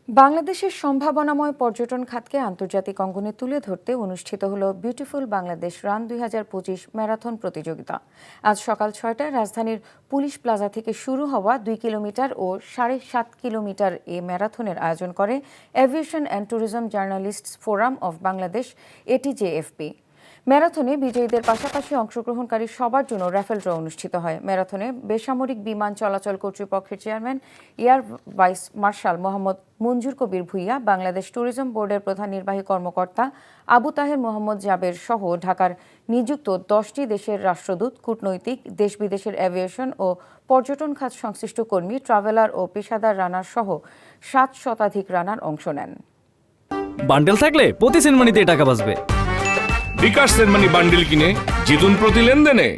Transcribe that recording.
বাংলাদেশের সম্ভাবনাময় পর্যটন খাতকে আন্তর্জাতিক অঙ্গনে তুলে ধরতে অনুষ্ঠিত হলো বিউটিফুল বাংলাদেশ রান ২০২৫ ম্যারাথন প্রতিযোগিতা। আজ সকাল ৬টায় রাজধানীর পুলিশ প্লাজা থেকে শুরু হওয়া ২ কিলোমিটার ও ৭.৫ কিলোমিটার এ ম্যারাথনের আয়োজন করে aviation and tourism journalists forum of Bangladesh ATJFP. ম্যারাথনে বিজয়ীদের পাশাপাশি অংশগ্রহণকারী সবার জন্য র্যাফেল ড্র অনুষ্ঠিত হয়। ম্যারাথনে বেসামরিক বিমান চলাচল কর্তৃপক্ষের chairman air vice marshal Mohammad Manjur Kabir Bhuiyan, Bangladesh tourism বোর্ডের প্রধান নির্বাহী কর্মকর্তা আবু তাহের মোহাম্মদ জাবের সহ ঢাকার নিযুক্ত ১০টি দেশের রাষ্ট্রদূত, কূটনৈতিক, দেশ বিদেশের এভিয়েশন ও পর্যটন খাত সংশ্লিষ্ট কর্মী, ট্রাভেলার ও পেশাদার রানার সহ ৭ শতাধিক রানার অংশ নেন। বান্ডেল থাকলে প্রতি সেনমানিতে টাকা বাঁচবে। বিকাশ সেনমানি বান্ডিল কিনে জিতুন প্রতি লেনদেনে।